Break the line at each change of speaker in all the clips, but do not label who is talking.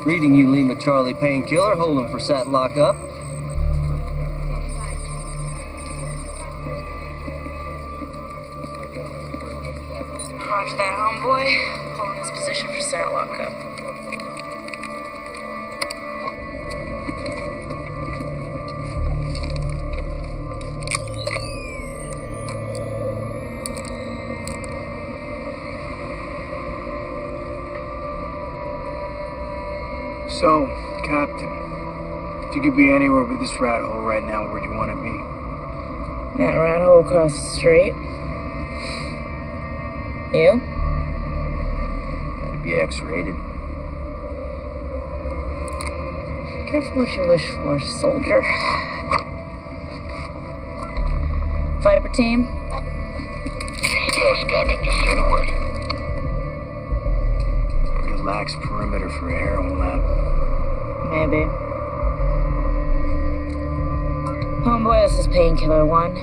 Reading you Lima Charlie painkiller, holding for sat lockup.
Roger that, homeboy. Holding this position for sat lockup.
So, Captain, if you could be anywhere but this rat hole right now, where'd you want to be?
That rat hole across the street. You?
That'd be X-rated.
Careful what you wish for, soldier. Fighter team?
Yes, Captain, just say the word.
Relaxed perimeter for a heroin lab.
Maybe. Homeboy, this is Painkiller 1.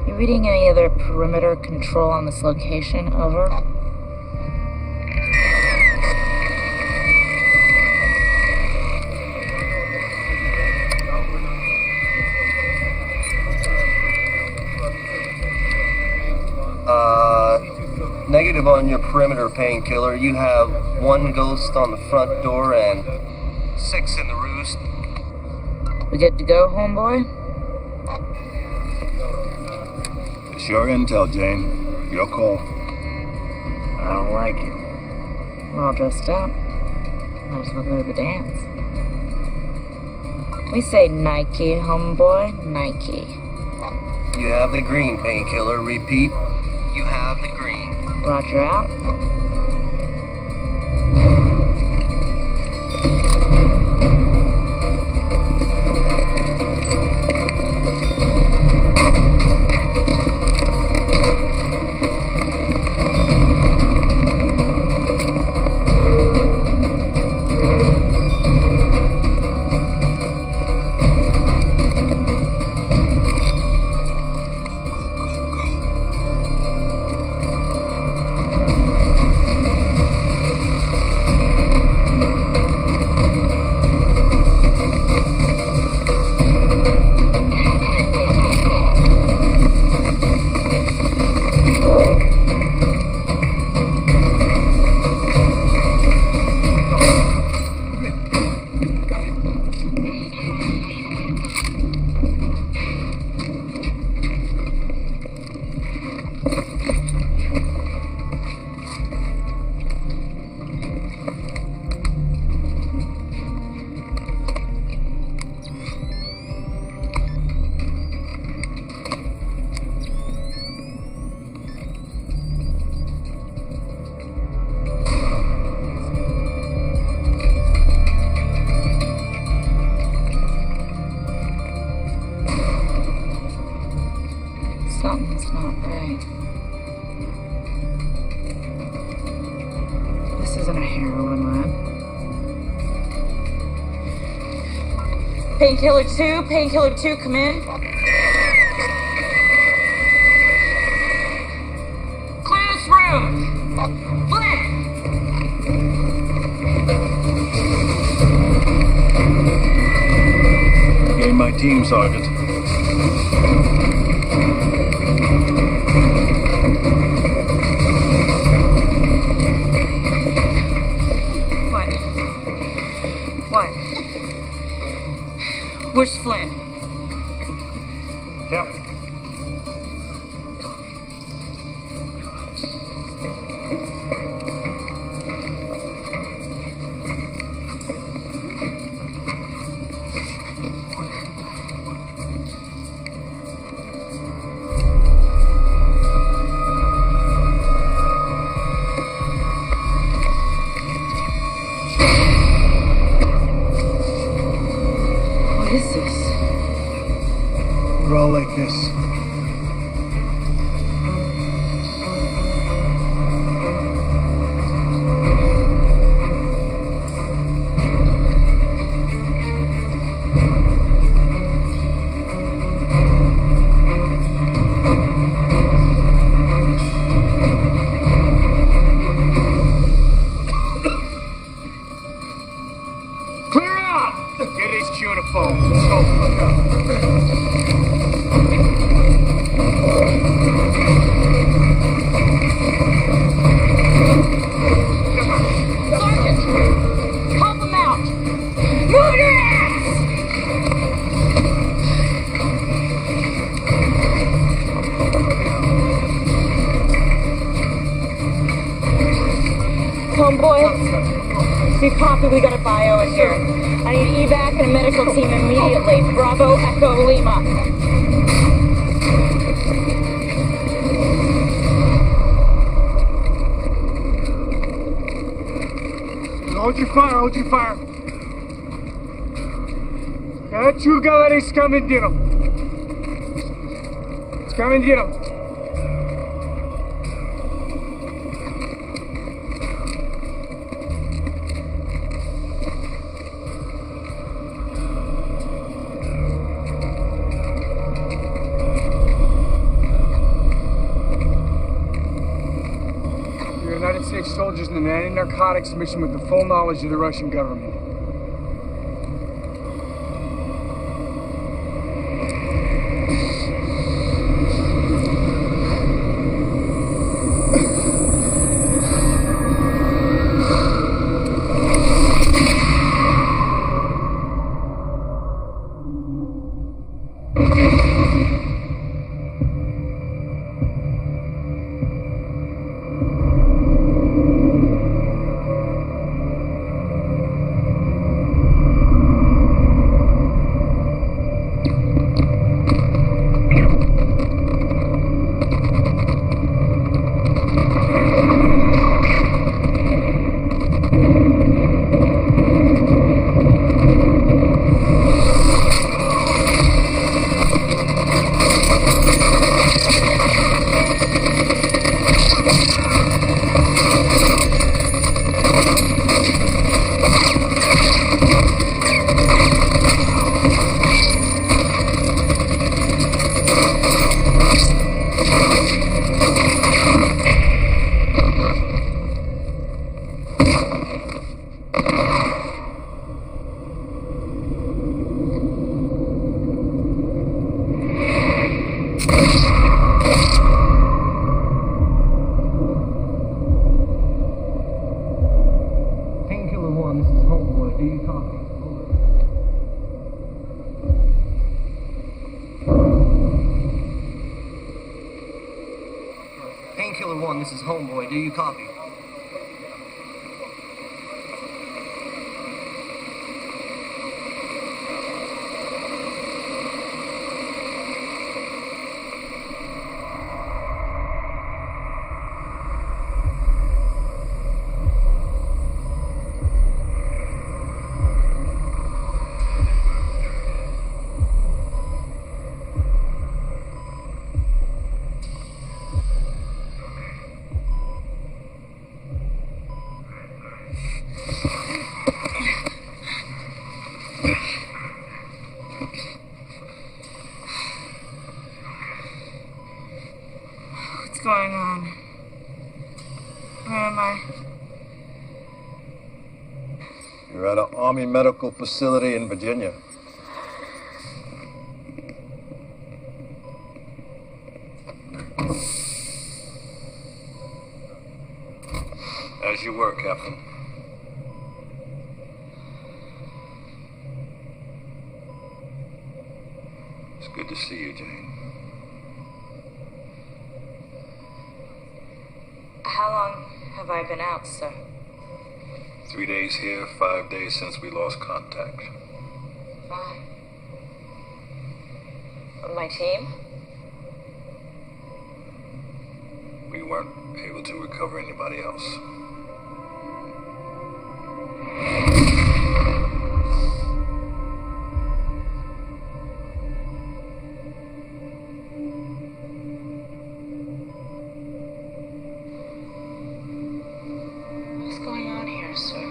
You reading any other perimeter control on this location? Over.
Negative on your perimeter, Painkiller. You have 1 ghost on the front door and 6 in the roost.
We good to go, homeboy?
It's your intel, Jane. Your call.
I don't like it.
We're all dressed up. Might as well go to the dance. We say Nike, homeboy. Nike.
You have the green, Painkiller. Repeat, you have the green.
Roger out. Something's not right. This isn't a heroin lab. Painkiller 2, come in. Clear this room. Flint!
Gain my team, Sergeant.
What? Where's Flynn?
Yep.
Homeboy, you copy, we got a bio in here. I need evac and a medical team immediately. Bravo, Echo, Lima.
Hold your fire, hold your fire. Хочу говорить с командиром. С командиром. United States soldiers in an anti-narcotics mission with the full knowledge of the Russian government.
Painkiller 1, this is Homeboy. Do you copy?
What's going on? Where am I?
You're at an Army medical facility in Virginia. As you were, Captain. It's good to see you, Jane.
How long have I been out, sir?
3 days here, 5 days since we lost contact.
5. My team?
We weren't able to recover anybody else.
What's going on here, sir?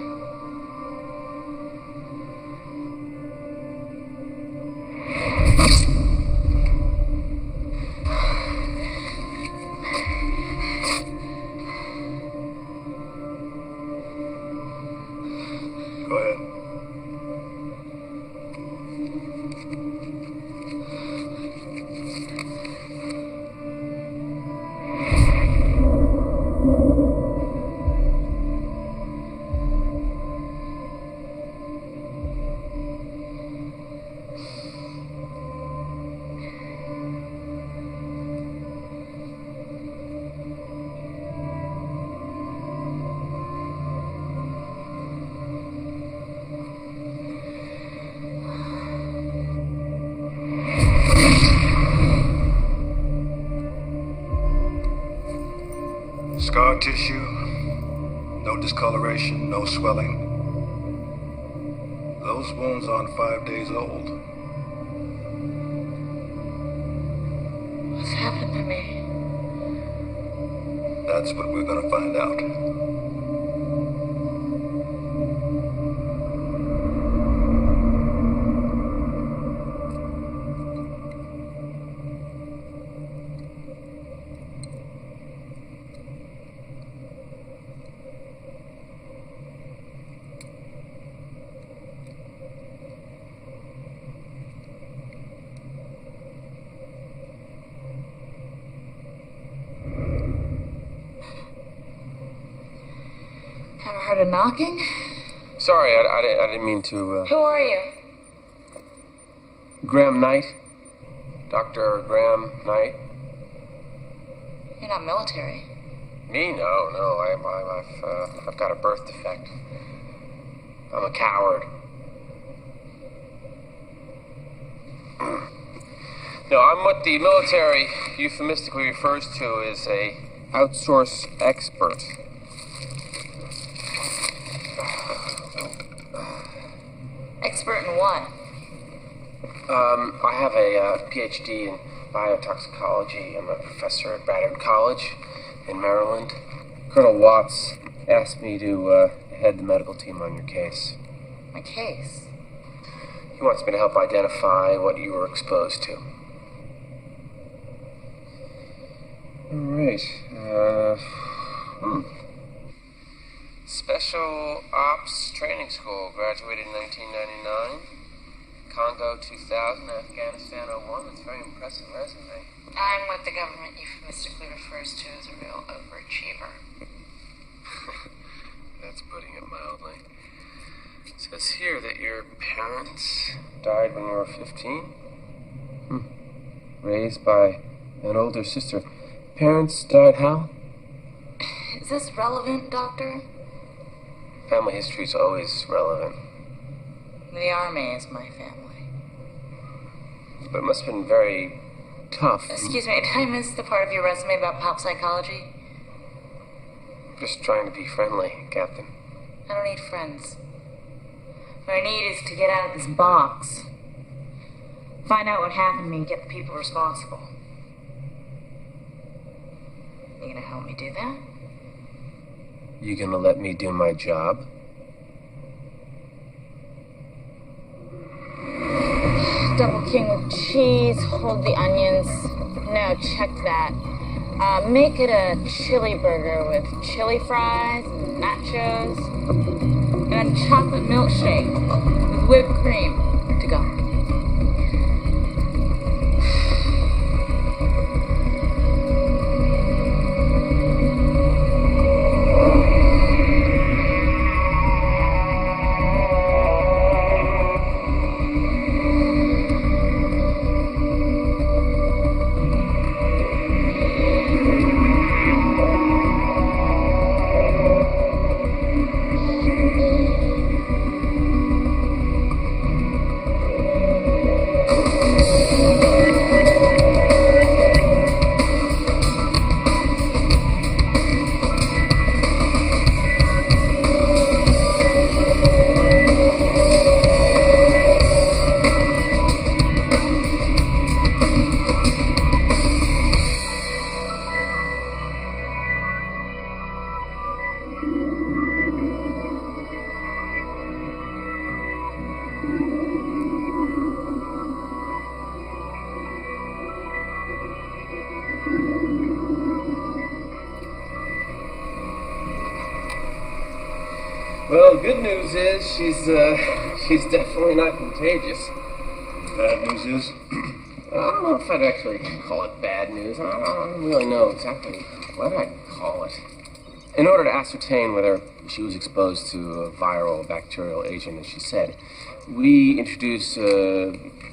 Scar tissue, no discoloration, no swelling. Those wounds aren't 5 days old.
What's happened to me?
That's what we're gonna find out.
Ever heard of knocking?
Sorry, I didn't mean to,
Who are you?
Graham Knight? Dr. Graham Knight?
You're not military.
Me? No. I've got a birth defect. I'm a coward. No, I'm what the military euphemistically refers to as a outsource expert.
Expert in what?
I have a PhD in biotoxicology. I'm a professor at Bradford College in Maryland. Colonel Watts asked me to head the medical team on your case.
My case?
He wants me to help identify what you were exposed to. All right. Special Ops Training School, graduated in 1999. Congo 2000, Afghanistan 01. That's a very impressive resume.
I'm what the government euphemistically refers to as a real overachiever.
That's putting it mildly. It says here that your parents died when you were 15. Raised by an older sister. Parents died how?
Is this relevant, Doctor?
Family history is always relevant.
The Army is my family.
But it must have been very tough.
Excuse me, did I miss the part of your resume about pop psychology?
Just trying to be friendly, Captain.
I don't need friends. What I need is to get out of this box. Find out what happened to me and get the people responsible. You gonna help me do that?
You gonna let me do my job?
Double king with cheese, hold the onions. No, check that. Make it a chili burger with chili fries and nachos. And a chocolate milkshake with whipped cream to go.
Well, good news is she's definitely not contagious.
Bad news is,
I don't know if I'd actually call it bad news. I don't really know exactly what I'd call it. In order to ascertain whether she was exposed to a viral or bacterial agent, as she said, we introduced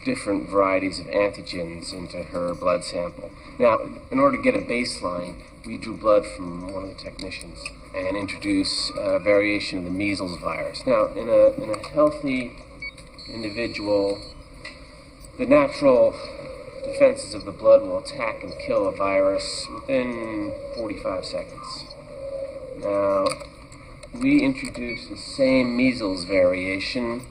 different varieties of antigens into her blood sample. Now, in order to get a baseline, we drew blood from one of the technicians and introduced a variation of the measles virus. Now, in a healthy individual, the natural defenses of the blood will attack and kill a virus within 45 seconds. Now, we introduce the same measles variation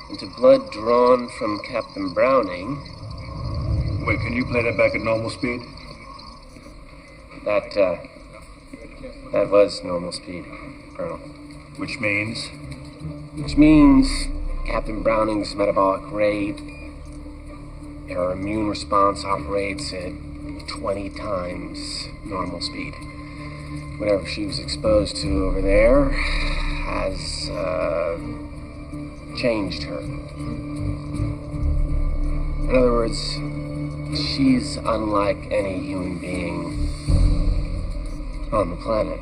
into blood drawn from Captain Browning.
Wait, can you play that back at normal speed?
That was normal speed, Colonel.
Which means?
Which means Captain Browning's metabolic rate, her immune response operates at 20 times normal speed. Whatever she was exposed to over there has changed her. In other words, she's unlike any human being on the planet.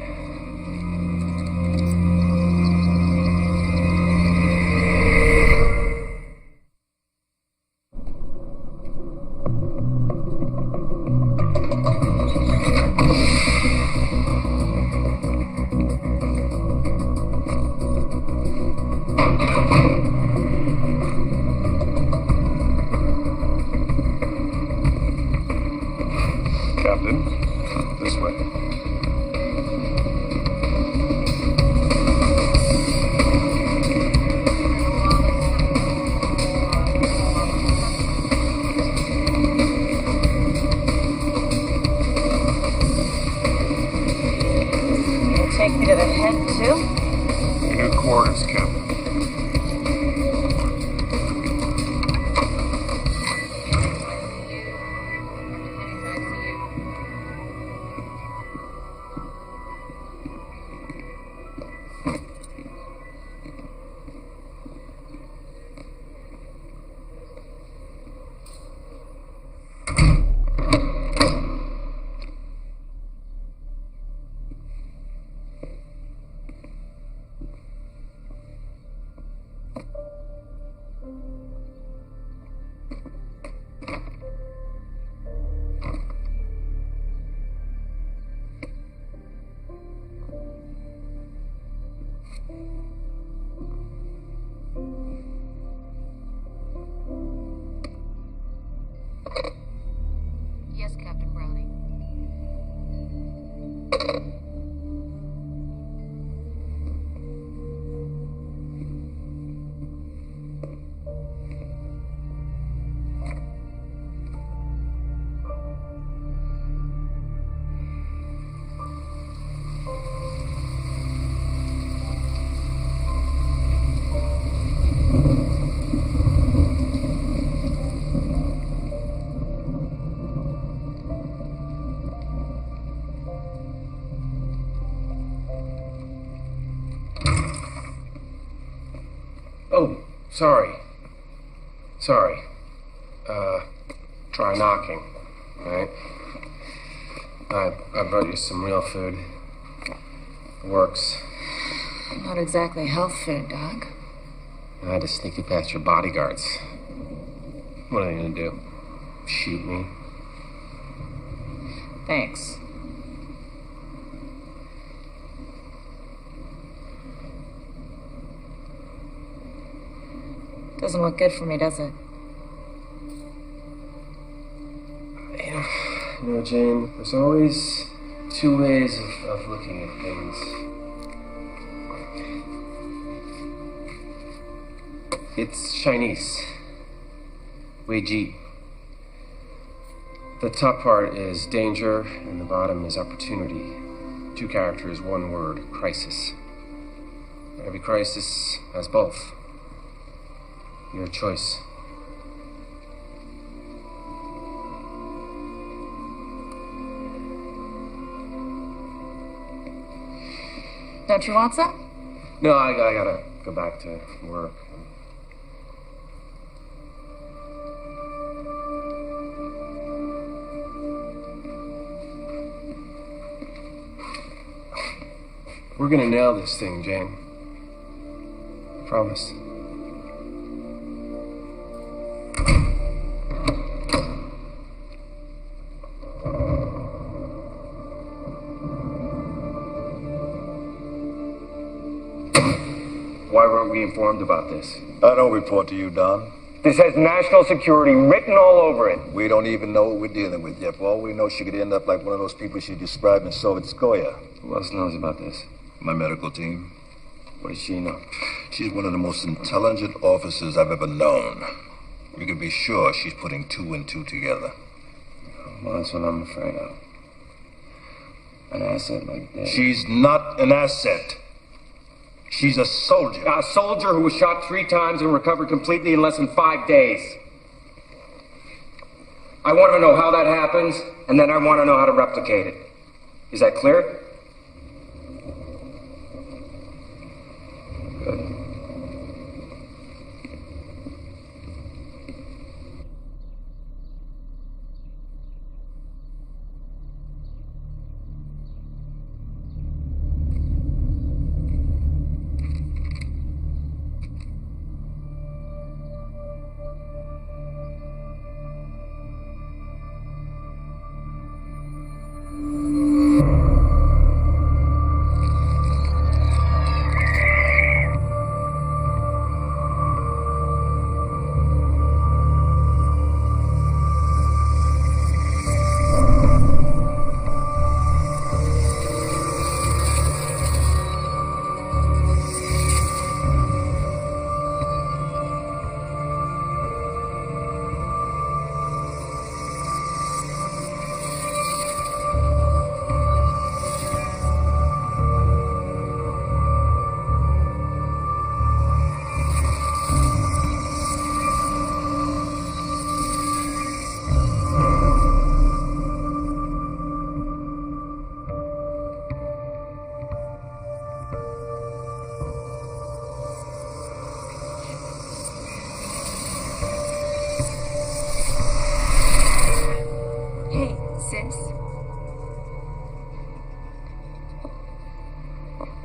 Captain, this way.
You'll take me to the head, too?
New quarters, Captain.
Yes, Captain Browning.
Oh, sorry. Sorry. Try knocking, right? I brought you some real food. It works.
Not exactly health food, Doc.
I had to sneak you past your bodyguards. What are they gonna do? Shoot me?
Thanks. Doesn't look good for me, does it?
You know, Jane, there's always two ways of looking at things. It's Chinese. Wei Ji. The top part is danger, and the bottom is opportunity. Two characters, one word, crisis. Every crisis has both. Your choice.
Don't you want some?
No, I gotta go back to work. We're gonna nail this thing, Jane. I promise. Why weren't we informed about this?
I don't report to you, Don.
This has national security written all over it.
We don't even know what we're dealing with yet. For all we know, she could end up like one of those people she described in Sovietskoye.
Who else knows about this?
My medical team.
What does she know?
She's one of the most intelligent officers I've ever known. We can be sure she's putting two and two together.
Well, that's what I'm afraid of. An asset like that.
She's not an asset. She's a soldier.
A soldier who was shot 3 times and recovered completely in less than 5 days. I want to know how that happens, and then I want to know how to replicate it. Is that clear?
Good.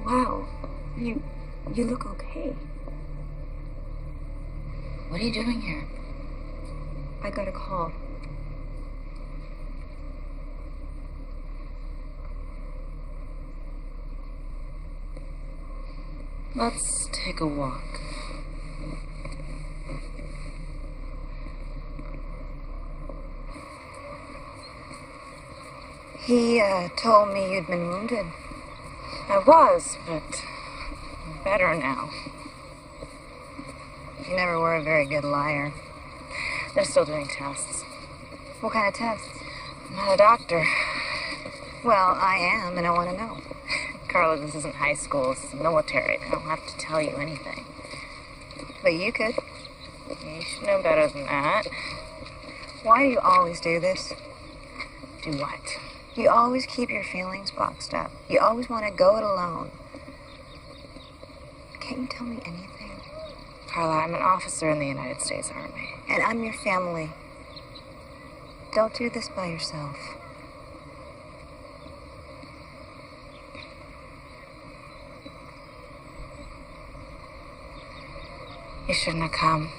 Wow, you look okay.
What are you doing here?
I got a call.
Let's take a walk.
He told me you'd been wounded.
I was, but I'm better now.
You never were a very good liar.
They're still doing tests.
What kind of tests?
I'm not a doctor.
Well, I am, and I want to know.
Carla, this isn't high school. It's the military. I don't have to tell you anything.
But you could.
You should know better than that.
Why do you always do this?
Do what?
You always keep your feelings boxed up. You always want to go it alone. Can't you tell me anything?
Carla, I'm an officer in the United States Army.
And I'm your family. Don't do this by yourself.
You shouldn't have come.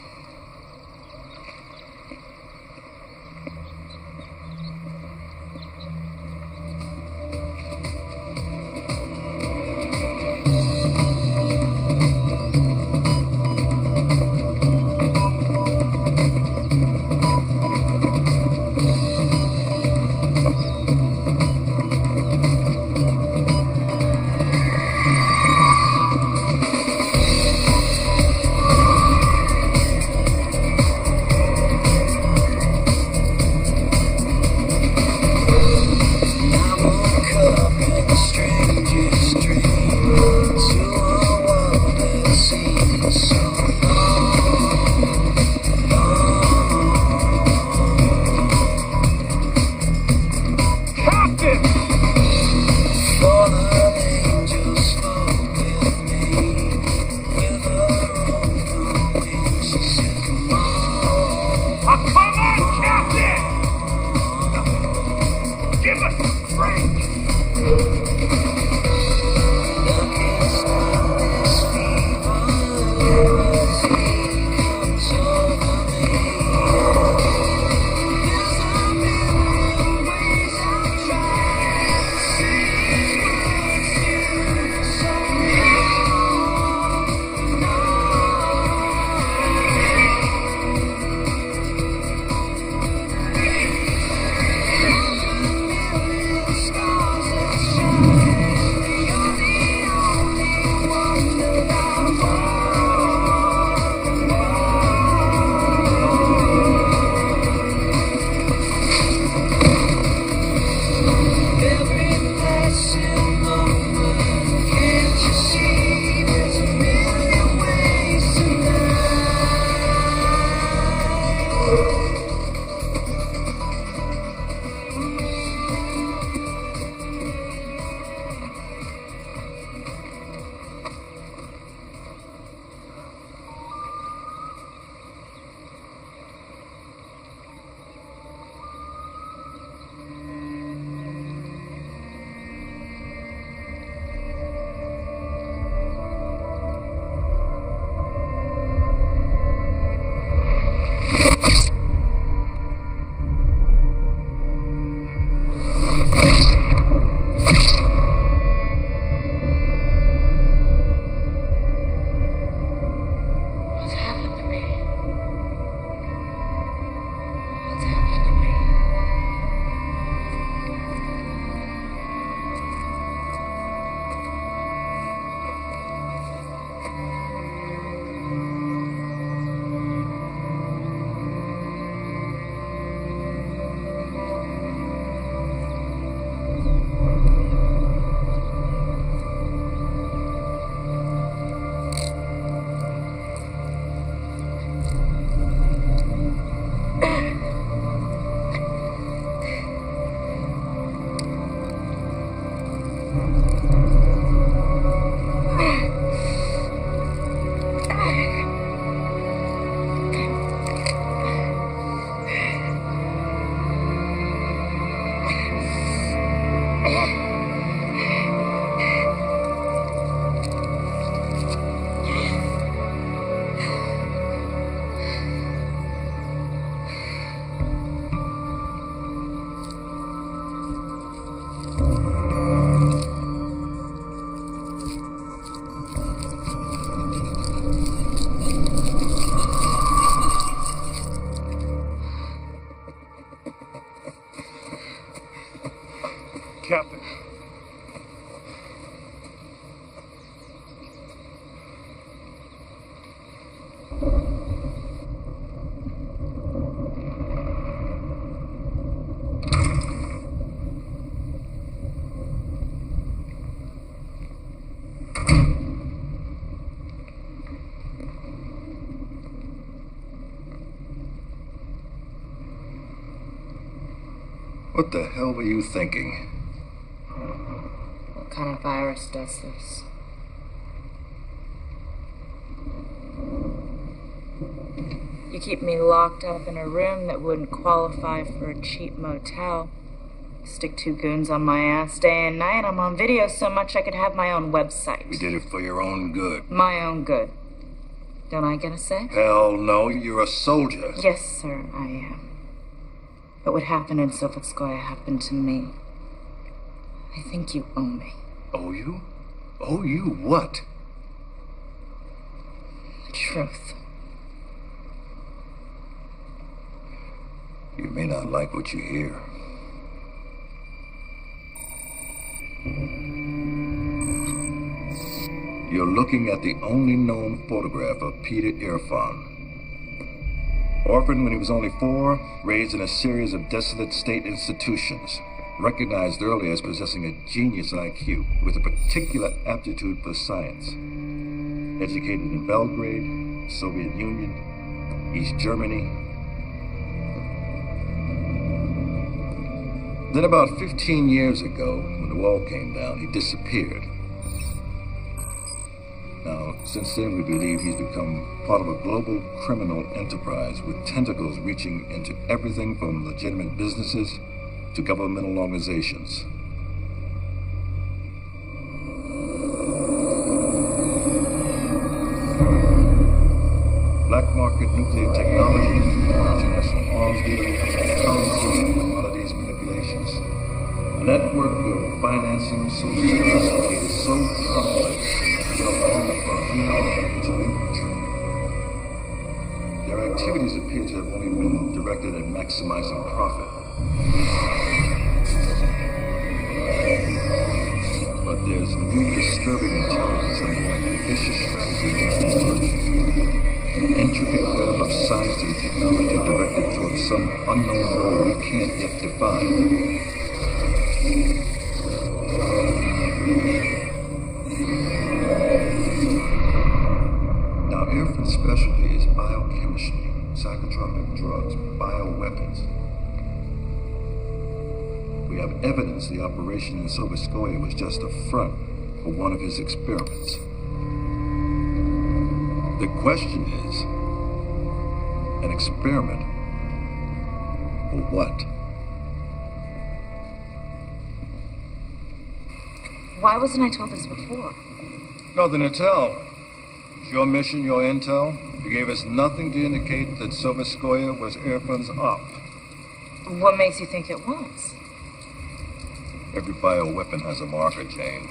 Captain.
What the hell were you thinking?
What kind of virus does this? You keep me locked up in a room that wouldn't qualify for a cheap motel. Stick two goons on my ass day and night. I'm on video so much I could have my own website.
We did it for your own good.
My own good. Don't I get a say?
Hell no, you're a soldier.
Yes, sir, I am. But what happened in Sovetskoye happened to me. I think you owe me.
Owe you? Owe you what?
The truth.
You may not like what you hear. You're looking at the only known photograph of Peter Irfan. Orphaned when he was only 4, raised in a series of desolate state institutions, recognized early as possessing a genius IQ with a particular aptitude for science. Educated in Belgrade, Soviet Union, East Germany. Then about 15 years ago, when the wall came down, he disappeared. Now, since then, we believe he's become part of a global criminal enterprise with tentacles reaching into everything from legitimate businesses to governmental organizations. Black market nuclear technology, international arms dealing, currency, commodities manipulations. A network of financing so sophisticated, so complex, their activities appear to have only been directed at maximizing profit. But there's new disturbing intelligence underlying the vicious strategy an intricate web of science and technology directed towards some unknown goal we can't yet define. Now, Irfan's specialty is biochemistry, psychotropic drugs, bioweapons. We have evidence the operation in Sovetskoye was just a front for one of his experiments. The question is, an experiment for what?
Why wasn't I told this before?
Nothing to tell. It's your mission, your intel. You gave us nothing to indicate that Sovetskoye was Irfan's op.
What makes you think it was?
Every bioweapon has a marker, Jane.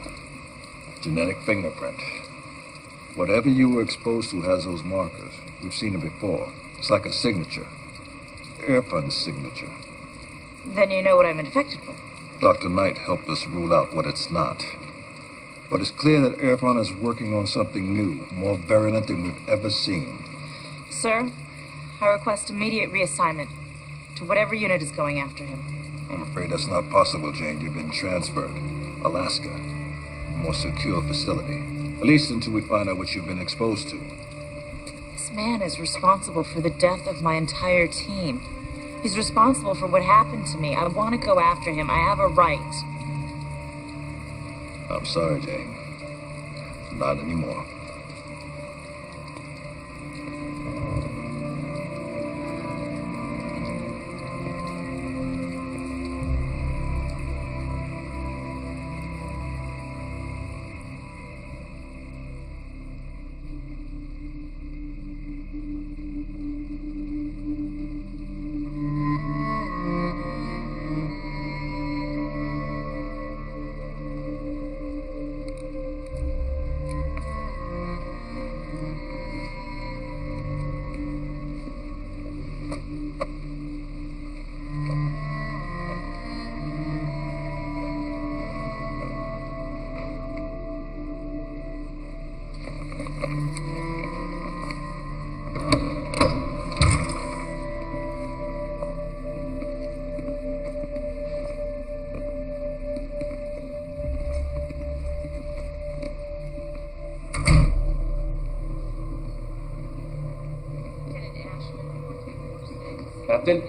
Genetic fingerprint. Whatever you were exposed to has those markers. We've seen it before. It's like a signature. Irfan's signature.
Then you know what I'm infected with.
Dr. Knight helped us rule out what it's not. But it's clear that Irfan is working on something new, more virulent than we've ever seen.
Sir, I request immediate reassignment to whatever unit is going after him.
I'm afraid that's not possible, Jane. You've been transferred. Alaska. A more secure facility. At least until we find out what you've been exposed to.
This man is responsible for the death of my entire team. He's responsible for what happened to me. I want to go after him. I have a right.
I'm sorry, Jay. Not anymore.
Captain?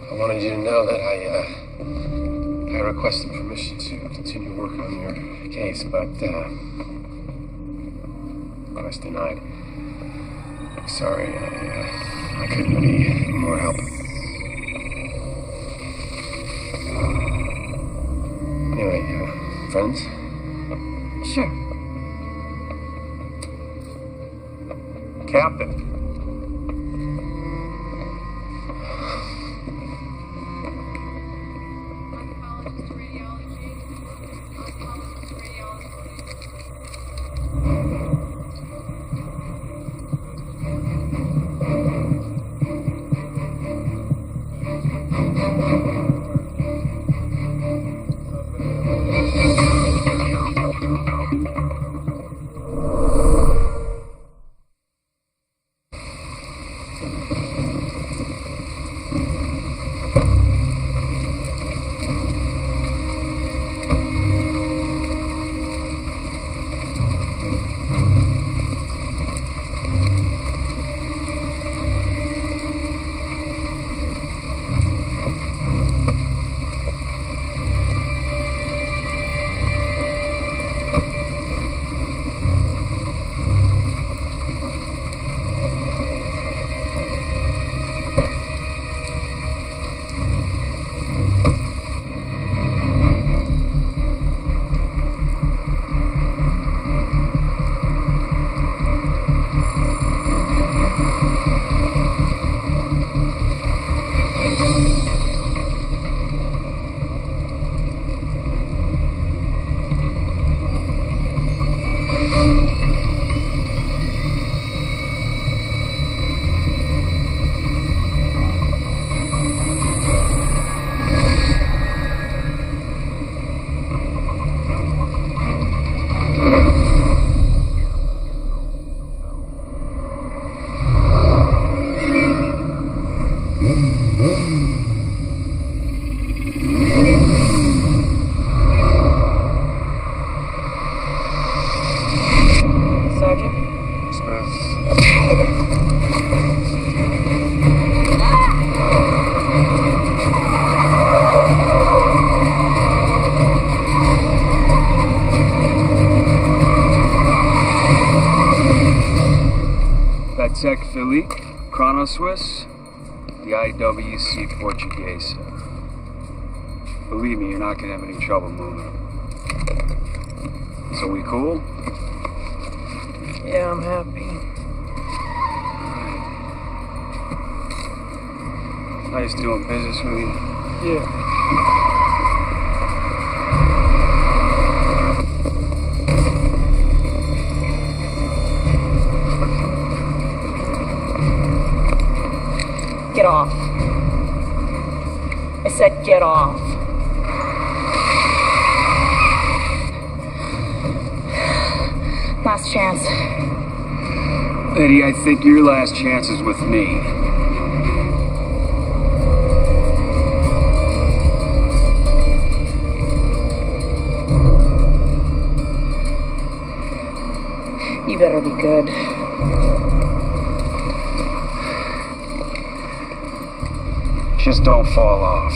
I wanted you to know that I requested permission to continue work on your case, but request denied. Sorry, I couldn't be any more help. Anyway, friends?
Sure. Captain. Tech Philly, Chrono Swiss, the IWC Portuguese. Believe me, you're not gonna have any trouble moving. So we cool? Yeah, I'm happy. Nice doing business with you. Yeah.
Get off. I said get off. Last chance.
Eddie, I think your last chance is with me.
You better be good.
Just don't fall off.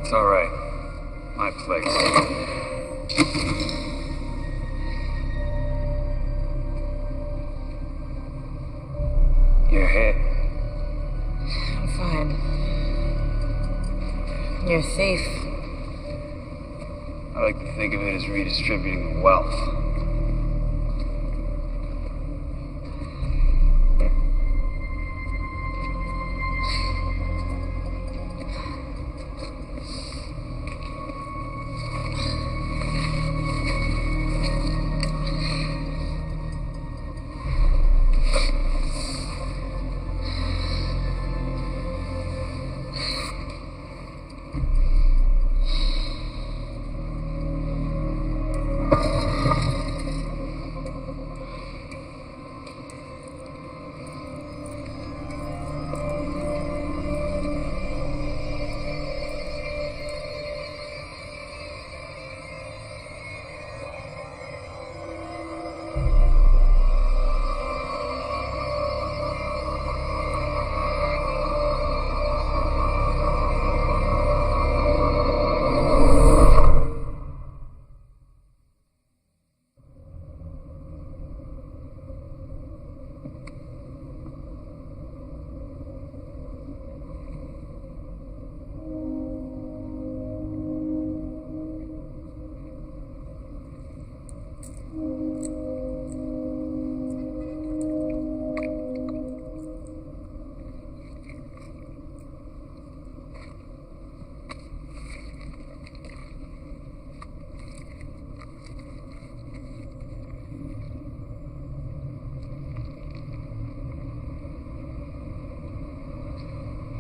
It's all right. My place. You're hit.
I'm fine. You're a thief.
I like to think of it as redistributing the wealth.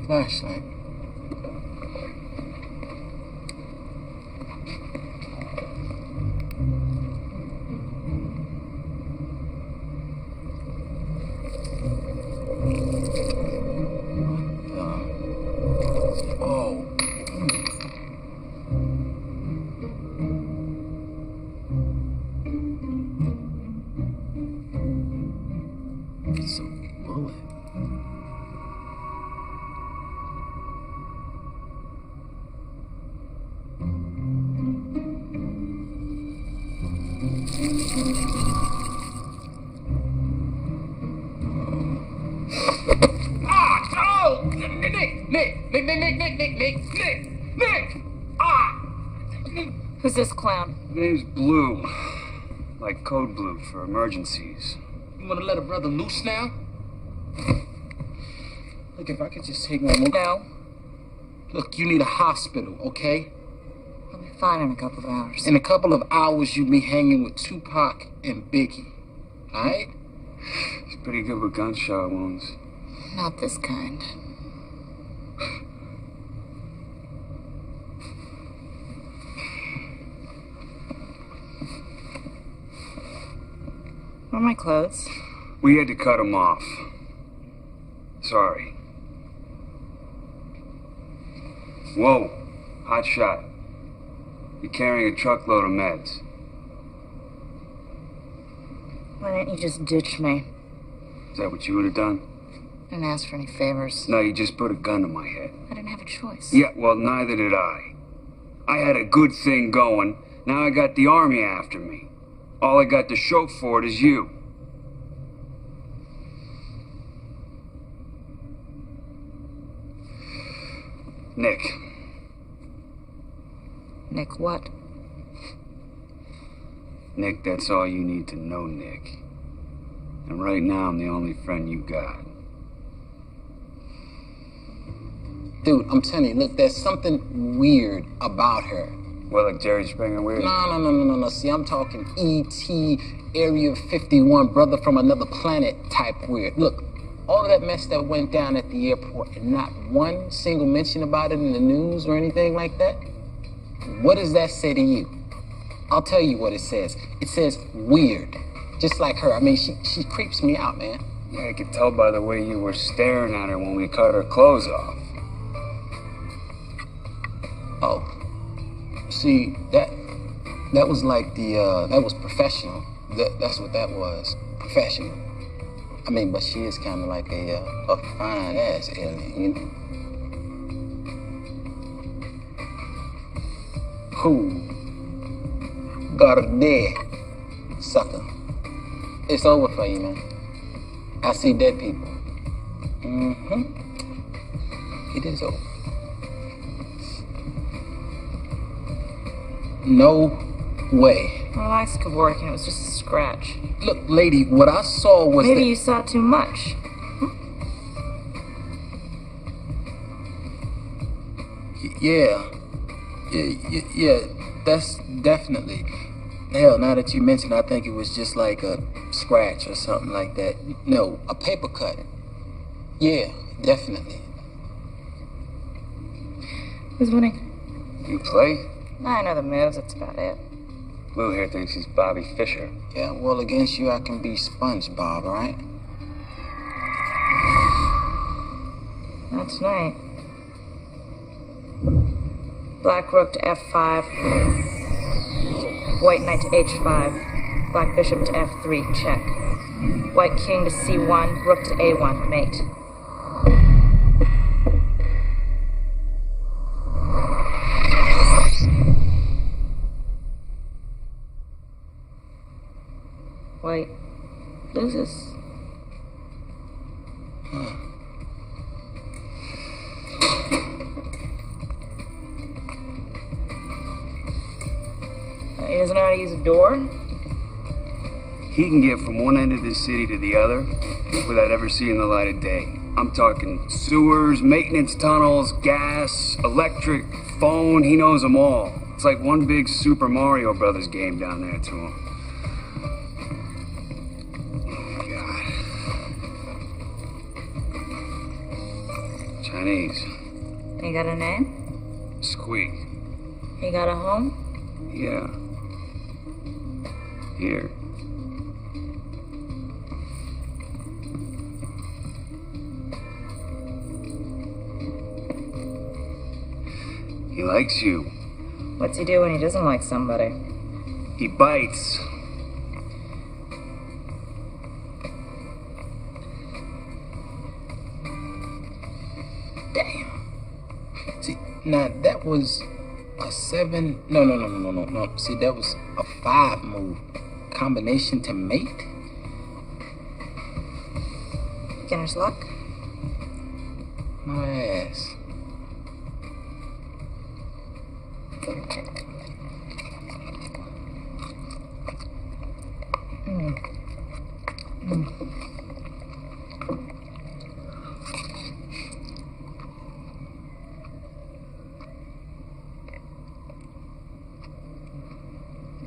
Flashlight.
It's a bullet.
Nick! Ah!
Who's this clown?
Name's Blue. Like code blue for emergencies.
You wanna let a brother loose now? Look, if I could just take one more.
No.
Look, you need a hospital, okay?
I'll be fine in a couple of hours.
In a couple of hours, you'll be hanging with Tupac and Biggie. Alright?
He's pretty good with gunshot wounds.
Not this kind. Where are my clothes?
We had to cut him off. Sorry. Whoa, hot shot. You're carrying a truckload of meds.
Why didn't you just ditch me?
Is that what you would have done?
I didn't ask for any favors.
No, you just put a gun to my head.
I didn't have a choice.
Yeah, well, neither did I. I had a good thing going. Now I got the army after me. All I got to show for it is you. Nick.
Nick what?
Nick, that's all you need to know, Nick. And right now, I'm the only friend you got.
Dude, I'm telling you, look, there's something weird about her.
Well, like Jerry Springer weird?
No. See, I'm talking E.T., Area 51, brother from another planet type weird. Look, all of that mess that went down at the airport and not one single mention about it in the news or anything like that, what does that say to you? I'll tell you what it says. It says weird. Just like her. I mean, she creeps me out, man.
Yeah, I could tell by the way you were staring at her when we cut her clothes off.
Oh. See, That was like that was professional. That's what that was. Professional. I mean, but she is kind of like a fine ass alien, you know? Cool. Got her dead, sucker. It's over for you, man. I see dead people. Mm-hmm. It is over. No way.
Well, I could work and it was just a scratch.
Look, lady, what I saw was
Maybe you saw too much.
Yeah, that's definitely. Hell, now that you mention, I think it was just like a scratch or something like that. No, a paper cut. Yeah, definitely.
Who's winning?
You play?
I know the moves, that's about it.
Lou here thinks he's Bobby Fischer.
Yeah, well, against you, I can be SpongeBob, right?
Not tonight. Black rook to f5. White knight to h5. Black bishop to f3, check. White king to c1, rook to a1, mate. White loses. He doesn't know how to use a door?
He can get from one end of the city to the other without ever seeing the light of day. I'm talking sewers, maintenance tunnels, gas, electric, phone, he knows them all. It's like one big Super Mario Brothers game down there to him. Chinese.
He got a name?
Squeak.
He got a home?
Yeah. Here. He likes you.
What's he do when he doesn't like somebody?
He bites.
Damn. See, now that was a 7. No. See, that was a 5 move. Combination to mate?
Beginner's luck?
My ass.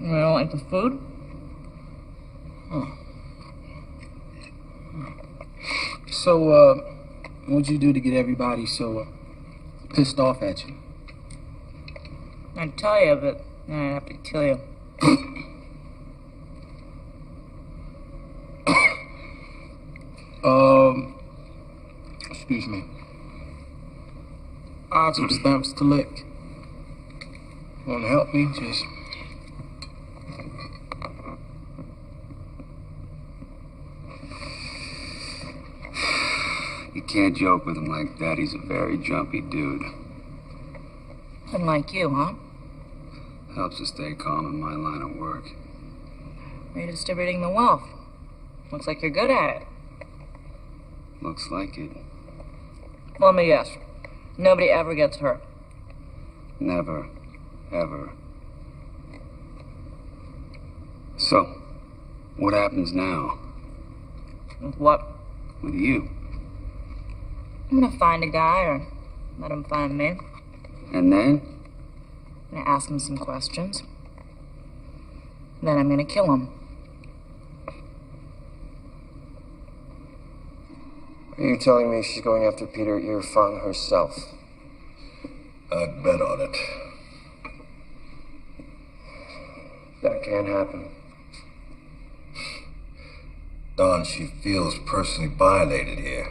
You don't like the food?
So, what'd you do to get everybody so pissed off at you?
I'd tell you, but then I'd have to kill you.
Excuse me. I have some stamps to lick. Want to help me? Just...
You can't joke with him like that. He's a very jumpy dude.
Unlike you, huh?
Helps to stay calm in my line of work.
Redistributing the wealth. Looks like you're good at it.
Looks like it.
Let me guess. Nobody ever gets hurt.
Never. Ever. So, what happens now?
With what?
With you?
I'm gonna find a guy or let him find me.
And then?
I'm gonna ask him some questions. Then I'm gonna kill him.
Are you telling me she's going after Peter Irfan herself?
I'd bet on it.
That can't happen.
Don, she feels personally violated here.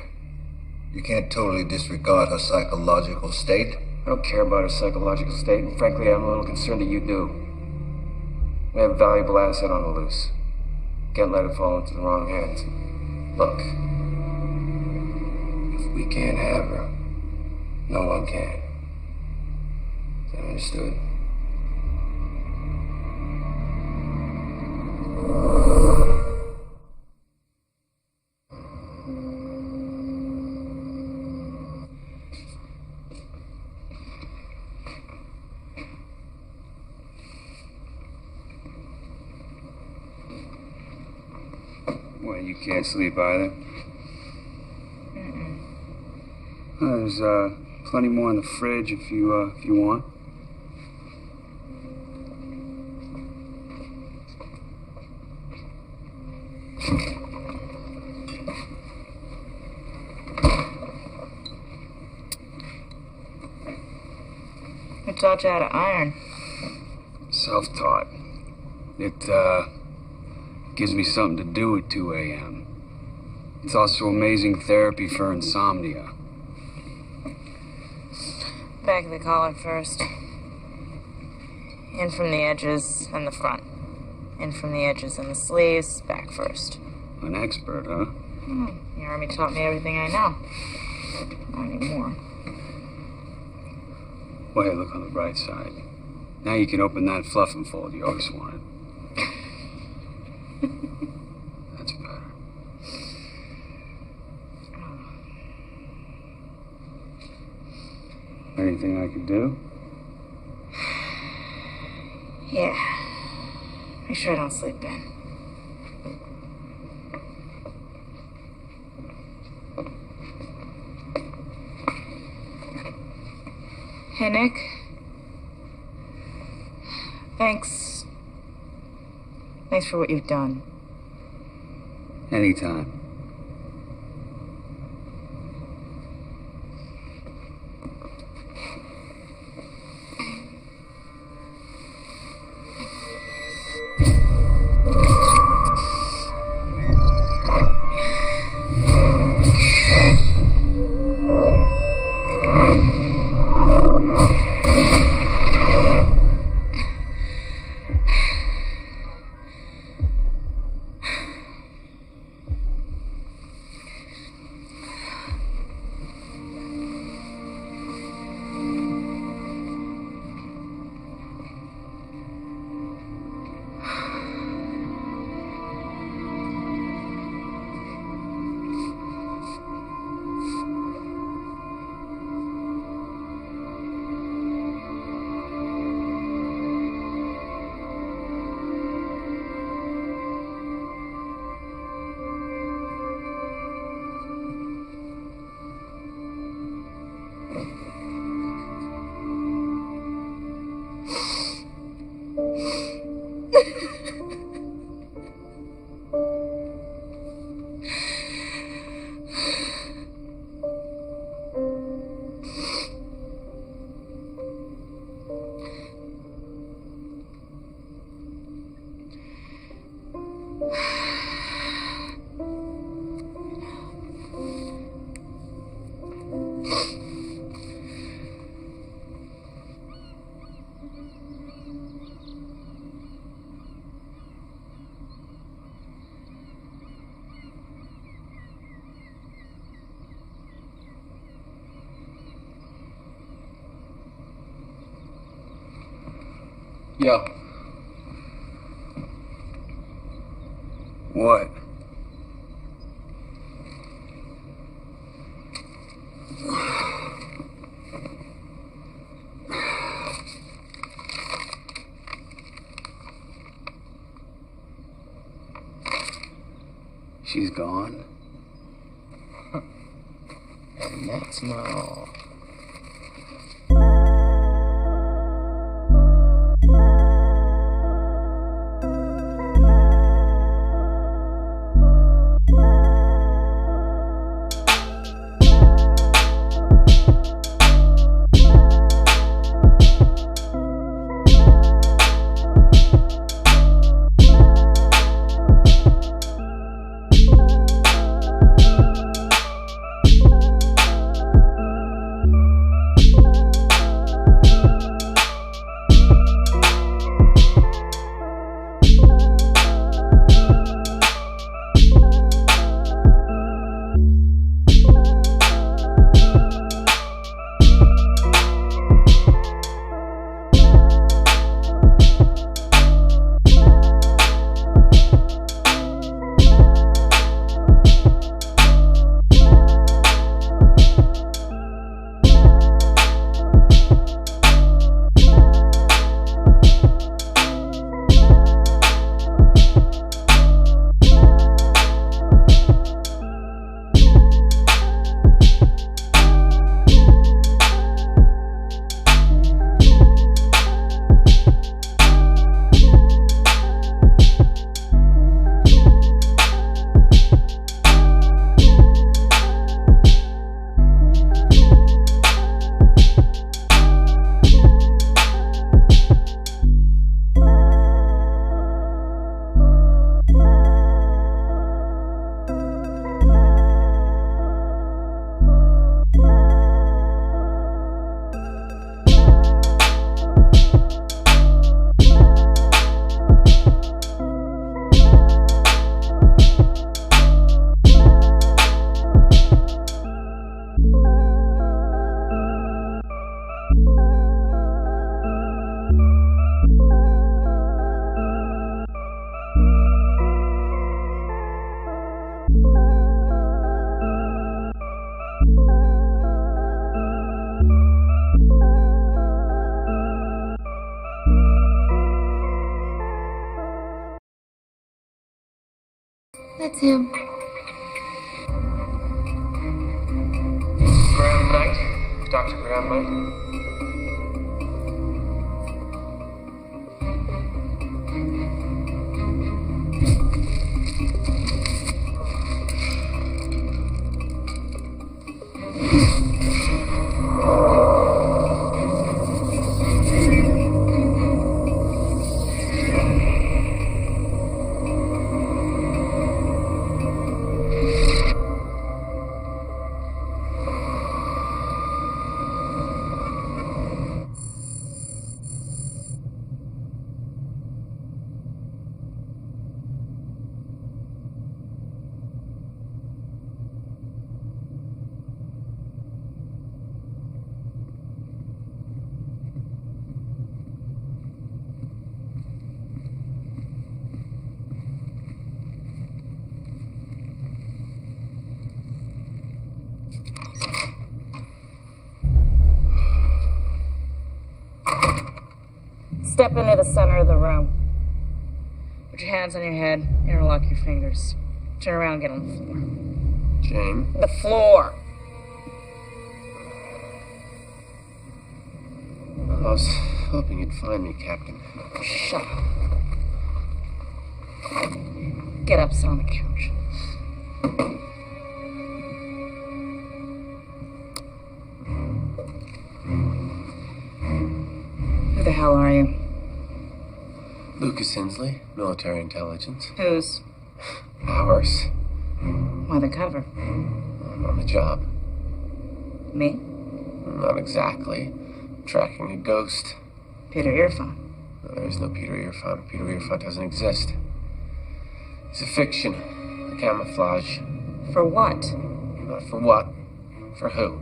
You can't totally disregard her psychological state.
I don't care about her psychological state, and frankly, I'm a little concerned that you do. We have a valuable asset on the loose. Can't let it fall into the wrong hands. Look, if we can't have her, no one can. Is that understood?
Well, you can't sleep either? There's plenty more in the fridge if you want.
Who taught you how to iron?
Self-taught. It gives me something to do at 2 a.m. It's also amazing therapy for insomnia.
Back of the collar first. In from the edges and the front. In from the edges and the sleeves, back first.
An expert, huh?
The Army taught me everything I know. Not anymore.
Well, hey, look on the bright side. Now you can open that fluff and fold you always wanted. That's better. Anything I could do?
Yeah. Make sure I don't sleep in. Hey, Nick. Thanks. Thanks for what you've done.
Anytime.
Yo.
What? She's gone.
And that's my all.
That's him.
Graham Knight? Dr. Graham Knight?
Step into the center of the room. Put your hands on your head, interlock your fingers. Turn around and get on the floor.
Jane?
The floor!
I was hoping you'd find me, Captain.
Shut up. Get up, sit on the couch. Who the hell are you?
Lucas Hensley, military intelligence.
Whose?
Ours.
Why the cover?
I'm on the job.
Me?
Not exactly. Tracking a ghost.
Peter Earphone.
No, there is no Peter Earphone. Peter Earphone doesn't exist. It's a fiction. A camouflage.
For what?
Not for what. For who?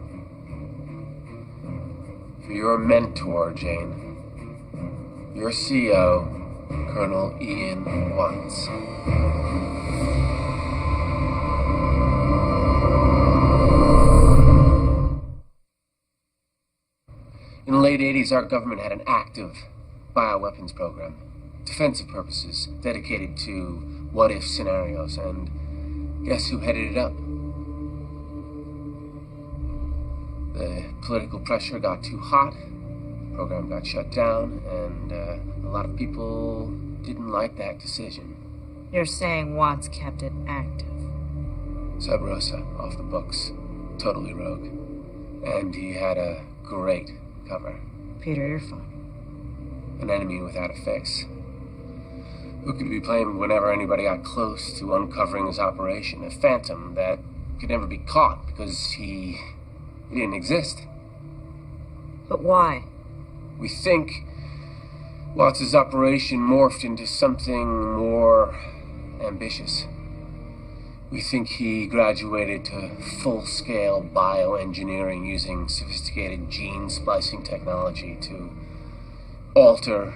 For your mentor, Jane. Your CO, Colonel Ian Watts. In the late 80s, our government had an active bioweapons program. Defensive purposes, dedicated to what-if scenarios, and guess who headed it up? The political pressure got too hot, the program got shut down, and a lot of people didn't like that decision.
You're saying Watts kept it active.
Sub Rosa, off the books, totally rogue. And he had a great cover.
Peter Earphone.
An enemy without a face. Who could be blamed whenever anybody got close to uncovering his operation? A phantom that could never be caught because he didn't exist.
But why?
We think Watts' operation morphed into something more ambitious. We think he graduated to full-scale bioengineering using sophisticated gene splicing technology to alter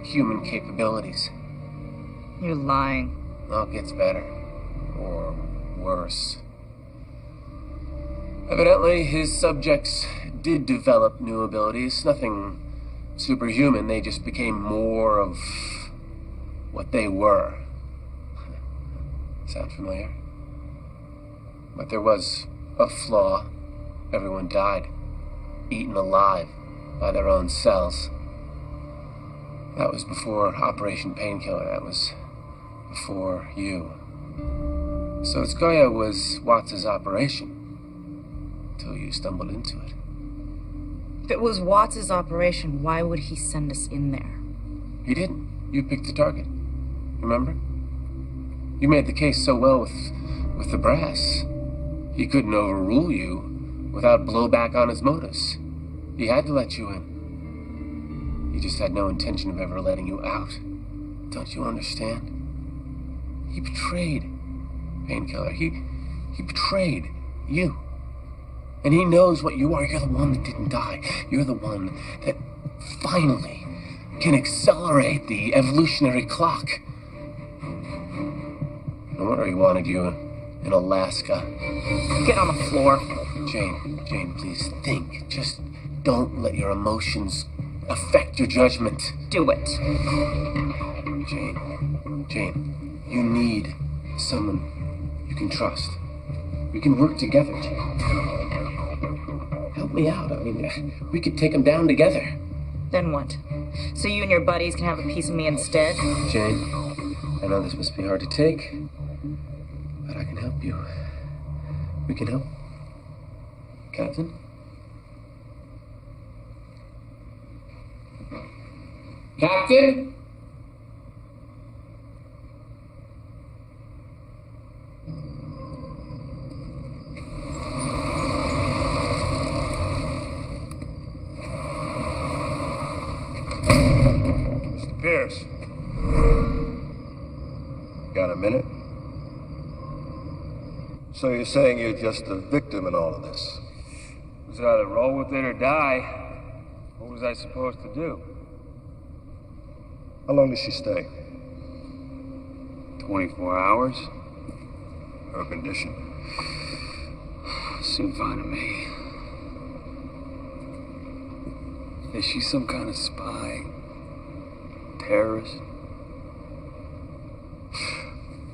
human capabilities.
You're lying.
Well, it gets better. Or worse. Evidently, his subjects did develop new abilities. Nothing superhuman. They just became more of what they were. Sound familiar? But there was a flaw. Everyone died. Eaten alive by their own cells. That was before Operation Painkiller. That was before you. So Skoya was Watts' operation. Until you stumbled into it.
If it was Watts' operation, why would he send us in there?
He didn't. You picked the target. Remember? You made the case so well with the brass. He couldn't overrule you without blowback on his motives. He had to let you in. He just had no intention of ever letting you out. Don't you understand? He betrayed Painkiller. He betrayed you. And he knows what you are. You're the one that didn't die. You're the one that finally can accelerate the evolutionary clock. No wonder he wanted you in Alaska.
Get on the floor.
Jane, please think. Just don't let your emotions affect your judgment.
Do it.
Jane, you need Someone you can trust. We can work together, Jane. Help me out. I mean, we could take them down together.
Then what? So you and your buddies can have a piece of me instead?
Jane, I know this must be hard to take, but I can help you. We can help. Captain? Captain?
Mr. Pierce. Got a minute? So you're saying you're just a victim in all of this?
It was either roll with it or die. What was I supposed to do?
How long did she stay?
24 hours?
Her condition?
Seemed fine to me. Is she some kind of spy? Terrorist?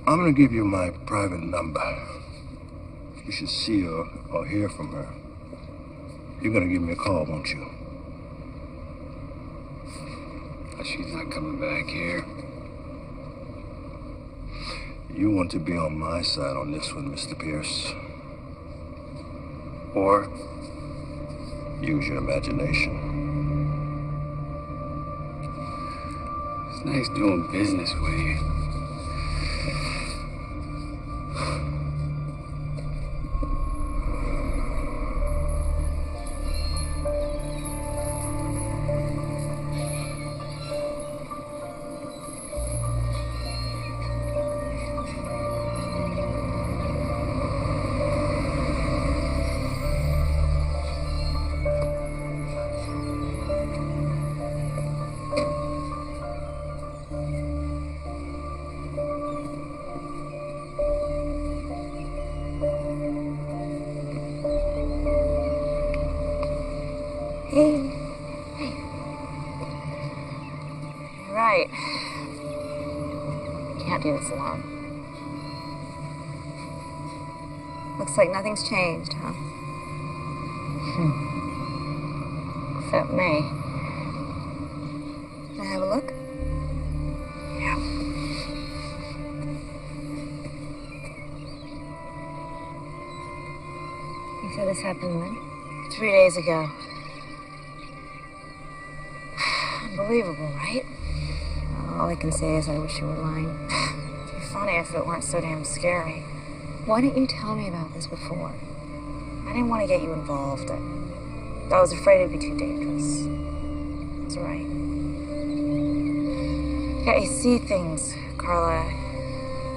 I'm gonna give you my private number. If you should see her or hear from her, you're gonna give me a call, won't you?
She's not coming back here.
You want to be on my side on this one, Mr. Pierce.
Or
use your imagination.
it's nice doing business with you.
You're right. Can't do this alone.
Looks like nothing's changed, huh?
Except me.
Can I have a look?
Yeah.
You said this happened when?
3 days ago. Unbelievable, right?
All I can say is I wish you were lying.
It'd be funny if it weren't so damn scary.
Why didn't you tell me about this before?
I didn't want to get you involved. I was afraid it'd be too dangerous. That's right. Yeah, you see things, Carla.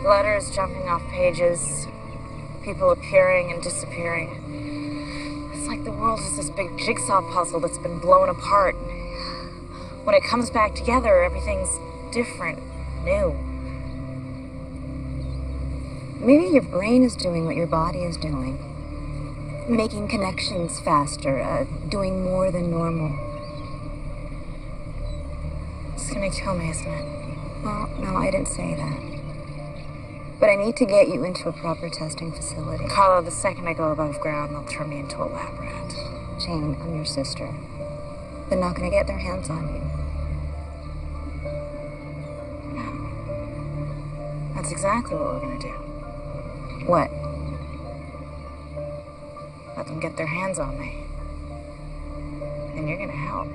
Letters jumping off pages, people appearing and disappearing. It's like the world is this big jigsaw puzzle that's been blown apart. When it comes back together, everything's different, new.
Maybe your brain is doing what your body is doing. Making connections faster, doing more than normal.
It's gonna kill me, isn't it?
Well, no, I didn't say that. But I need to get you into a proper testing facility.
Carla, the second I go above ground, they'll turn me into a lab rat.
Jane, I'm your sister. They're not gonna get their hands on you.
That's exactly what we're gonna do.
What?
Let them get their hands on me. And you're gonna help.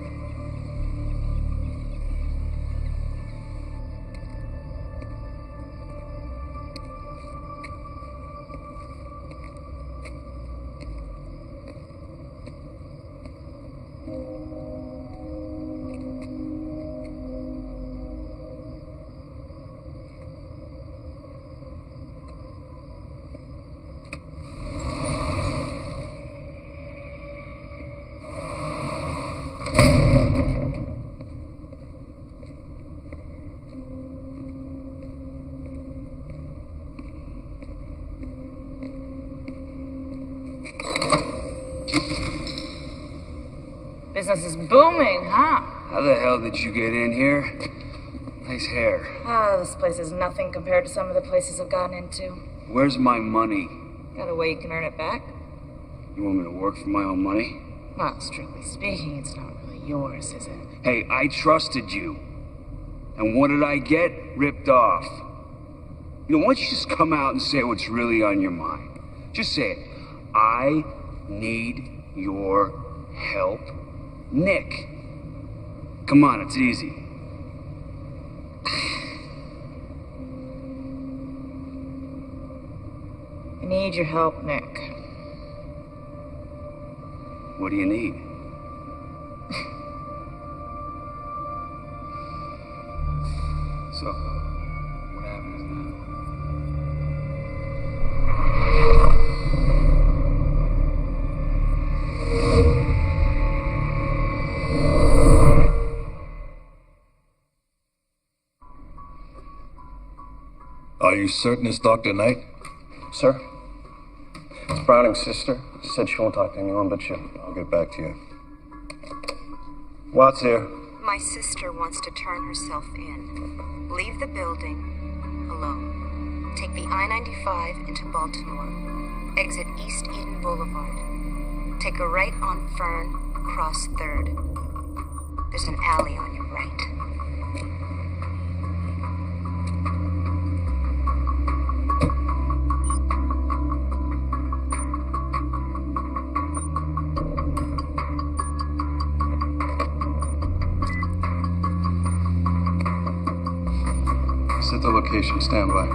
Business is booming, huh?
How the hell did you get in here? Nice hair.
Ah, this place is nothing compared to some of the places I've gotten into.
Where's my money?
Got a way you can earn it back?
You want me to work for my own money?
Well, strictly speaking, it's not really yours, is it?
Hey, I trusted you. And what did I get? Ripped off. You know, why don't you just come out and say what's really on your mind? Just say it. I need your help, Nick. Come on, it's easy.
I need your help, Nick.
What do you need? So, what happens now?
Are you certain it's Dr. Knight?
Sir? It's Browning's sister. She said she won't talk to anyone but you.
I'll get back to you. Watts here.
My sister wants to turn herself in. Leave the building alone. Take the I-95 into Baltimore. Exit East Eden Boulevard. Take a right on Fern, across 3rd. There's an alley on your right.
Set the location. Stand by.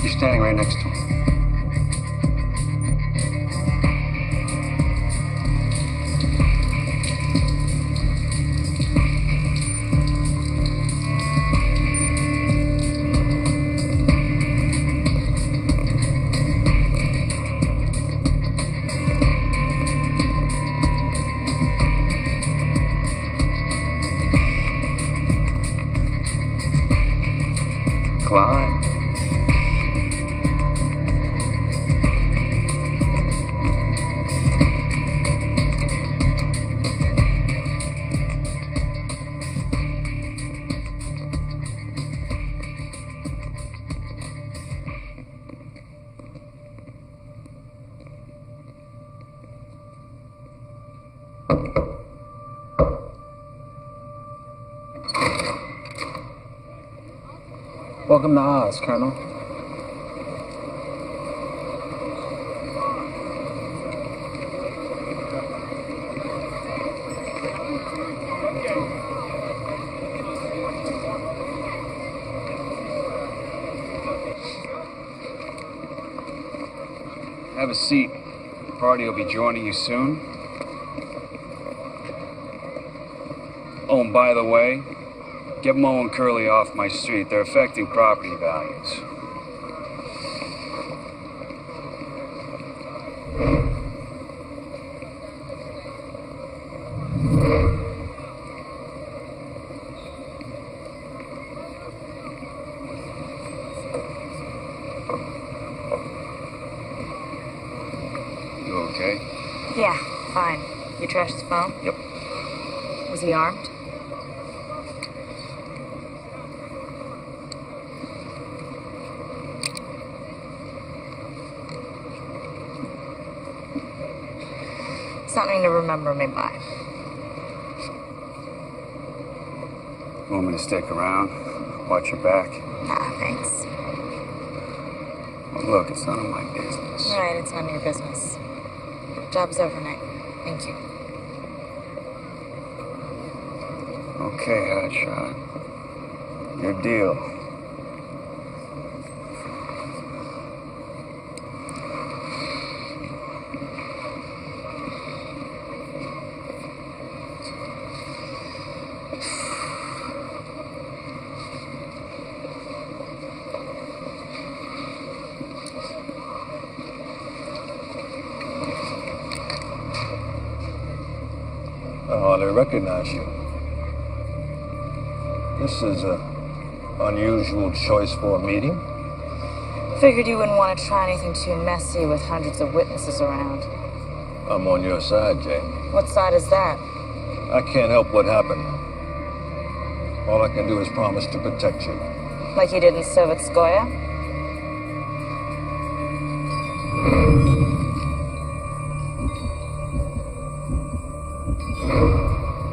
You're standing right next to him. Climb. Welcome to Oz, Colonel.
Have a seat. The party will be joining you soon. Oh, and by the way, get Mo and Curly off my street. They're affecting property values. You okay?
Yeah, fine. You trashed his phone?
Yep.
Was he armed? Something to remember me by.
You want me to stick around? Watch your back?
Ah, thanks.
Well, look, it's none of my business.
Right, it's none of your business. Job's over, Nick. Thank you.
Okay, hotshot. Your deal.
I hardly recognize you. This is an unusual choice for a meeting.
Figured you wouldn't want to try anything too messy with hundreds of witnesses around.
I'm on your side, Jane.
What side is that?
I can't help what happened. All I can do is promise to protect you.
Like you did in Sovetskoye?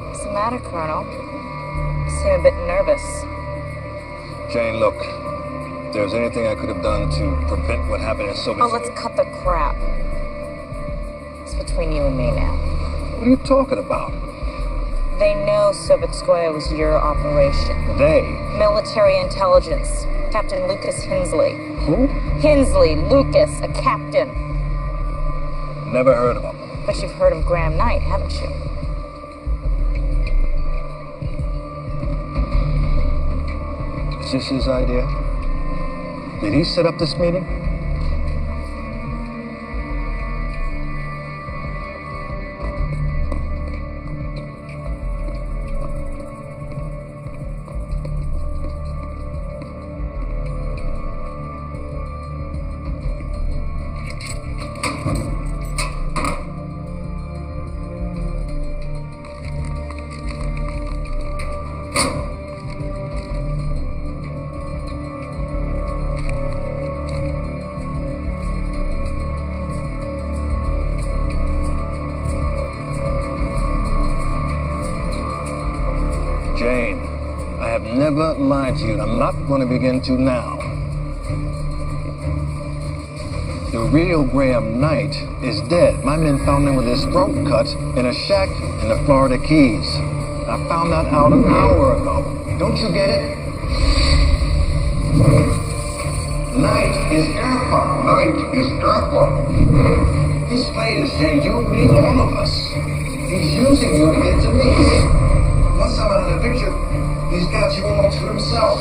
What's the matter, Colonel? You seem a bit nervous.
Jane, look. If there's anything I could have done to prevent what happened in Soviet...
Oh, let's cut the crap. It's between you and me now.
What are you talking about?
They know Sovetskoye was your operation.
They?
Military intelligence. Captain Lucas Hensley.
Who?
Hensley, Lucas, a captain.
Never heard of him.
But you've heard of Graham Knight, haven't you?
Is this his idea? Did he set up this meeting? Jane, I have never lied to you, and I'm not going to begin to now. The real Graham Knight is dead. My men found him with his throat cut in a shack in the Florida Keys. I found that out an hour ago. Don't you get it? Knight is Earhart. Knight is Earhart. He's played as Jane, you, me, all of us. He's using you to get to me. Once I'm out of the picture, he's got you all to himself.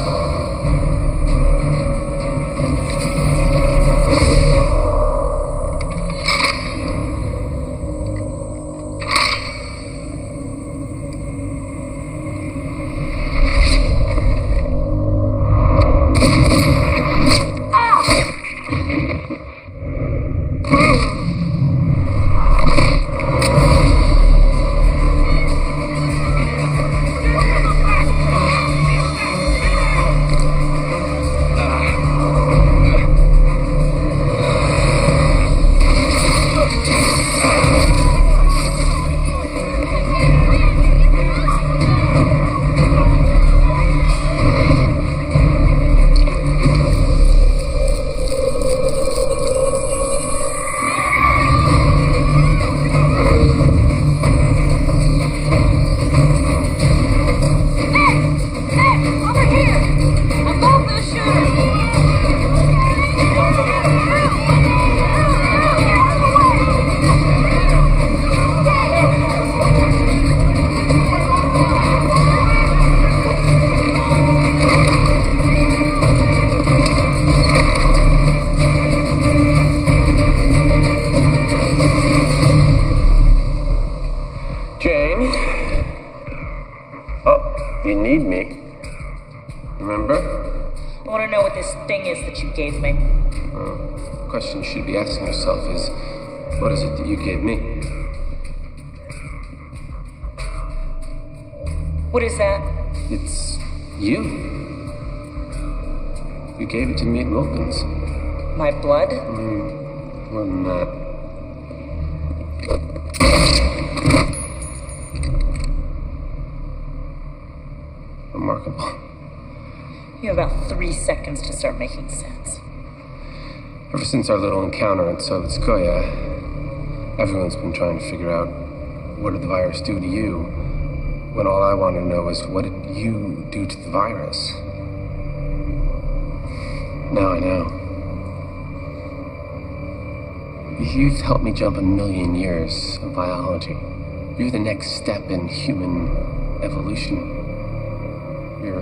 Remember?
I want to know what this thing is that you gave me.
The question you should be asking yourself is, what is it that you gave me?
What is that?
It's you. You gave it to me at Wilkins.
My blood?
More than that. Remarkable.
You have about 3 seconds to start making sense.
Ever since our little encounter at Sovetskoye, everyone's been trying to figure out, what did the virus do to you? When all I wanted to know is, what did you do to the virus? Now I know. You've helped me jump 1,000,000 years of biology. You're the next step in human evolution. You're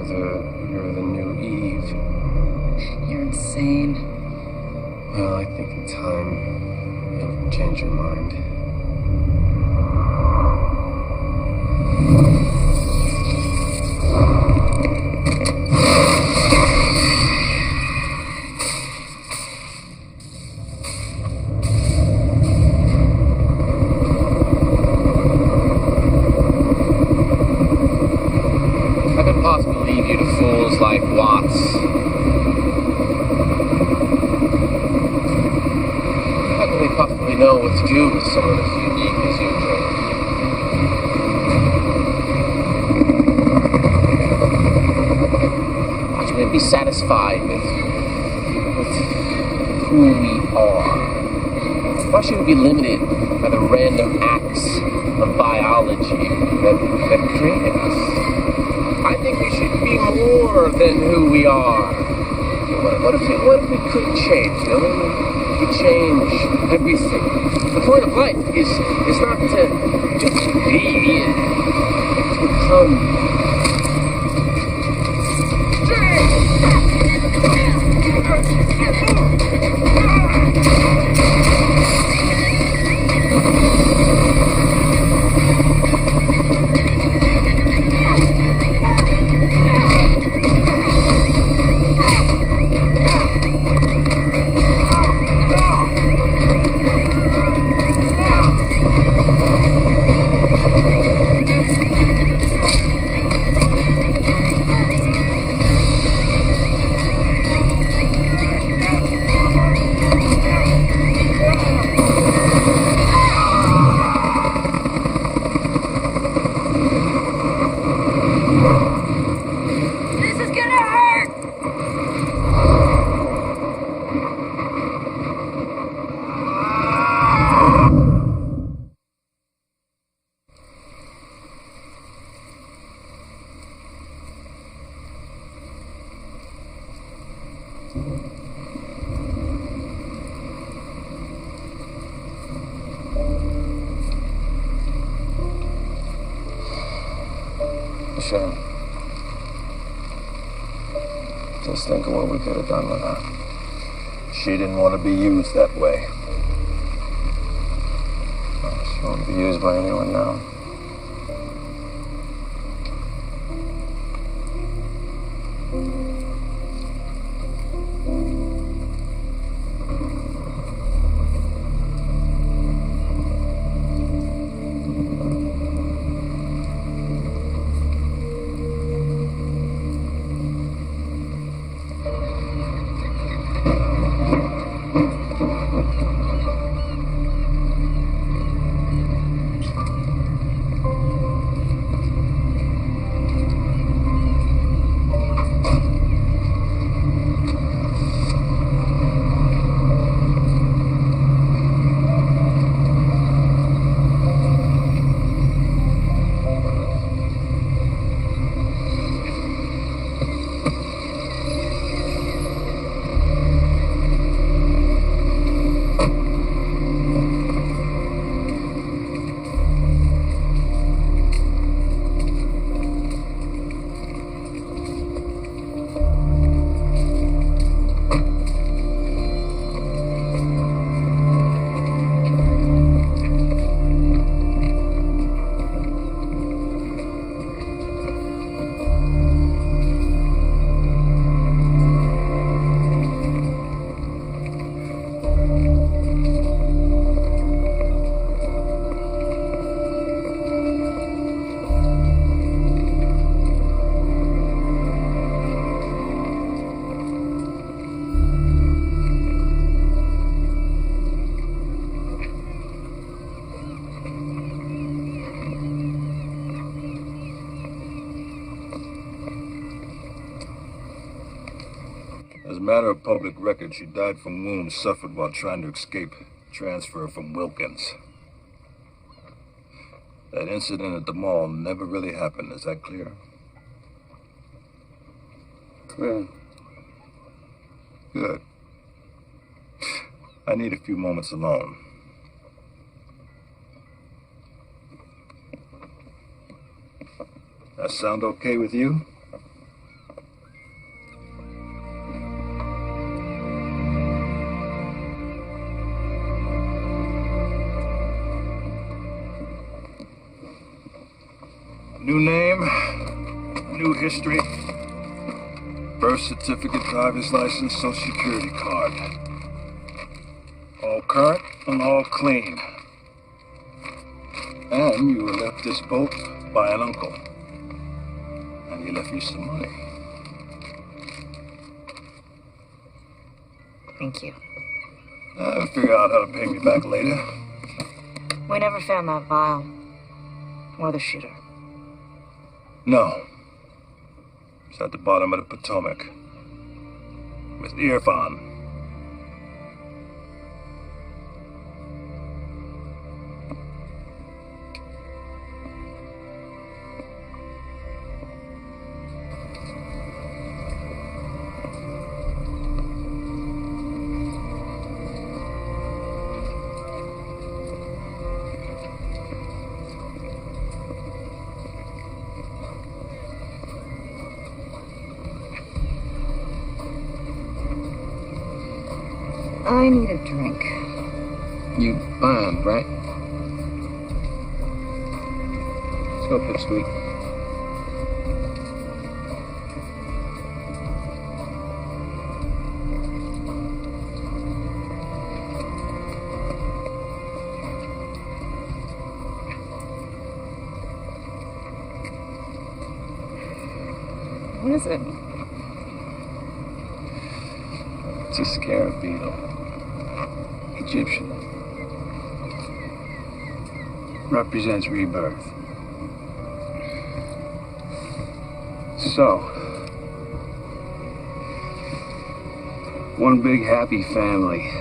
the new Eve.
You're insane.
Well, I think in time, you'll change your mind. I could possibly leave you to fools like Watts. How can they possibly know what to do with someone as unique as you, Joe? Why should we be satisfied with who we are? Why should we be limited by the random acts of biology that created us? I think we should be more than who we are. What if we could change? You know, we change everything. The point of life is not to just be, it's to become.
Shame. Just think of what we could have done with her. She didn't want to be used that way. She won't be used by anyone now. As a matter of public record, she died from wounds suffered while trying to escape transfer from Wilkins. That incident at the mall never really happened, is that clear?
Clear.
Good. I need a few moments alone. That sound okay with you? New name, new history, birth certificate, driver's license, social security card. All current and all clean. And you were left this boat by an uncle. And he left you some money.
Thank you.
I'll figure out how to pay me back later.
We never found that vial. Or the shooter.
No. It's at the bottom of the Potomac. With Irfan.
I need a drink.
You bombed, right? Let's go, Pipsqueak.
What is it?
It's a scarab beetle. Egyptian. Represents rebirth. So, one big happy family.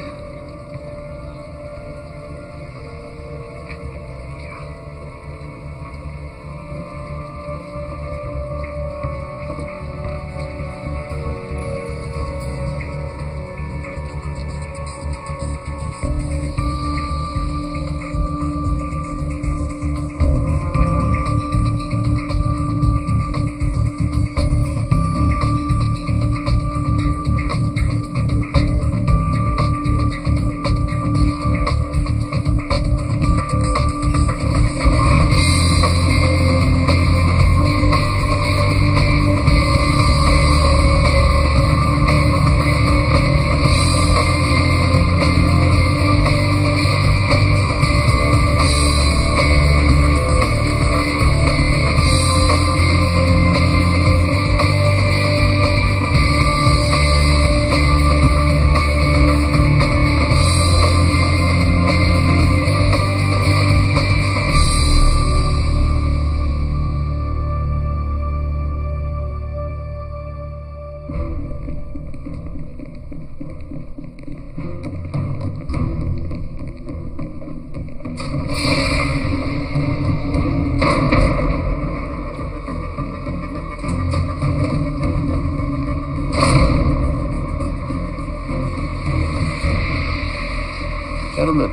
Gentlemen.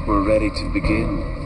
We're ready to begin.